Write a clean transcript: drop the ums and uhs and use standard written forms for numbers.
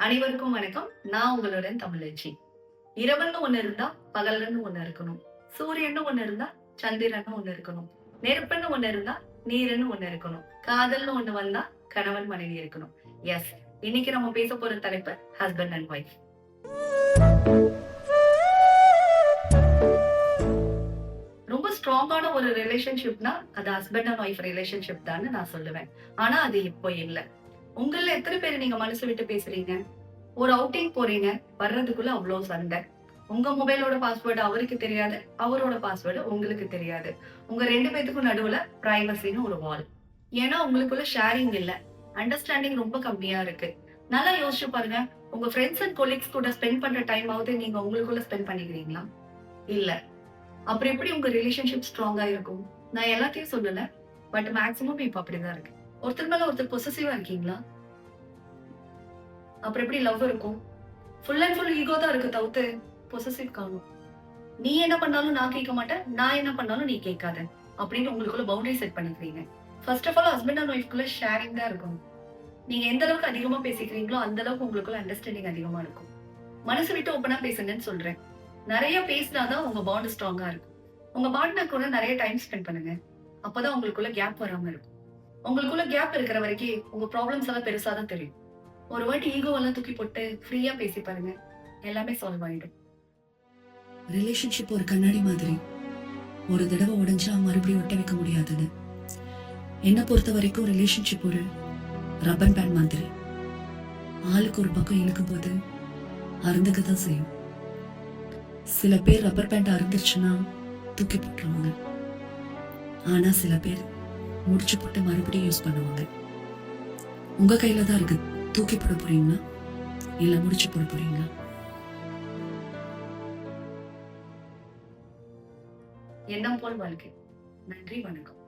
அனைவருக்கும் வணக்கம். நான் உங்களுடன் தமிழச்சி. இரவுன்னு ஒண்ணு இருந்தா, பகல்ன்னு ஒண்ணு இருக்கணும். சூரியன்னு ஒண்ணு இருந்தா, சந்திரன்னு ஒண்ணு இருக்கணும். நெருப்புன்னு ஒண்ணு இருந்தா, நீருன்னு ஒண்ணு இருக்கணும். காதல்னு ஒண்ணு வந்தா, கணவன் மனைவி இருக்கணும். எஸ். இன்னைக்கு நம்ம பேச போற தலைப்பு ஹஸ்பண்ட் அண்ட் ஒய்ஃப். ரொம்ப ஸ்ட்ராங்கான ஒரு ரிலேஷன்ஷிப்னா, அது ஹஸ்பண்ட் அண்ட் ஒய்ஃப் ரிலேஷன்ஷிப் தான்னு நான் சொல்லுவேன். ஆனா அது இப்போ இல்ல. உங்கள்ல எத்தன பேர் நீங்க மனசு விட்டு பேசுறீங்க? ஒரு அவுட்டிங் போறீங்க. வர்றதுக்குள்ள அவ்ளோ சண்டை. உங்க மொபைலோட பாஸ்வேர்ட் அவருக்கு தெரியாது. அவரோட பாஸ்வேர்ட் உங்களுக்கு தெரியாது. உங்க 2 பேத்துக்கும் நடுவுல பிரைவசின்னு ஒரு வால். ஏன்னா உங்களுக்குள்ள ஷேரிங் இல்ல. அண்டர்ஸ்டாண்டிங் ரொம்ப கம்மியா இருக்கு. நல்லா யோசிச்சு பாருங்க. உங்க ஃபிரெண்ட்ஸ் அண்ட் கொலீக்ஸ் கூட ஸ்பெண்ட் பண்ற டைம் ஆவது நீங்க உங்களுக்குள்ள ஸ்பெண்ட் பண்ணிக்கிறீங்களா? இல்ல. அப்புறம் எப்படி உங்க ரிலேஷன்ஷிப் ஸ்ட்ராங்கா இருக்கும்? நான் எல்லாத்தையும் சொல்லல. பட் மேக்ஸிமம் இப்ப அப்படிதான் இருக்கு. ஒருத்தர் மேல ஒருத்தர் பொசசிவா இருக்கீங்களா? அப்புறம் எப்படி லவ் இருக்கும்? ஃபுல் அண்ட் ஃபுல் ஈகோ தான் இருக்கு தவிர்த்து பொசசிவ் காணும். நீ என்ன பண்ணாலும் நான் கேட்க மாட்டேன். நான் என்ன பண்ணாலும் நீ கேட்காத. அப்படின்னு உங்களுக்குள்ள பவுண்டரி செட் பண்ணிக்கிறீங்க. First of all husband and ஒய்ஃப்குள்ள ஷேரிங் தான் இருக்கணும். நீங்க எந்த அளவுக்கு அதிகமா பேசிக்கிறீங்களோ அந்த அளவுக்கு உங்களுக்குள்ள அண்டர்ஸ்டாண்டிங் அதிகமா இருக்கும். மனசு விட்டு ஓப்பனா பேசுங்கன்னு சொல்றேன். நிறைய பேசினாதான் உங்க பாண்ட் ஸ்ட்ராங்கா இருக்கும். உங்க பார்ட்னர் கூட நிறைய டைம் ஸ்பெண்ட் பண்ணுங்க. அப்பதான் உங்களுக்குள்ள கேப் வராம இருக்கும். உங்களுக்குள்ள கேப் இருக்கிற வரைக்கும் உங்க ப்ராப்ளம்ஸ் எல்லாம் பெருசா தான் தெரியும். ஒரு வாட்டி ஈகோ எல்லாம் தூக்கி போட்டு ஃப்ரீயா பேசி பாருங்க. எல்லாமே சால்வ் ஆயிடும். ரிலேஷன்ஷிப் ஒரு கண்ணாடி மாதிரி. ஒரு தடவை உடைஞ்சா மறுபடியும் ஒட்ட வைக்க முடியாதுன்னு. என்ன பொறுத்த வரைக்கும் ரிலேஷன்ஷிப் ஒரு ரப்பர் பேண்ட் மாதிரி. ஆளுக்கு ஒரு பக்கம் இழுக்கும் போது அருந்துக்க தான் செய்யும். சில பேர் ரப்பர் பேண்ட் அருந்துருச்சுன்னா தூக்கி போட்டுருவாங்க. ஆனா சில பேர் முடிச்சு போட்டு மறுபடியும் யூஸ் பண்ணுவாங்க. உங்க கையில தான் இருக்கு. தூக்கி போட போறீங்களா இல்ல முடிச்சு போட போறீங்களா? எண்ணம் போல் வாழ்க்கை. நன்றி, வணக்கம்.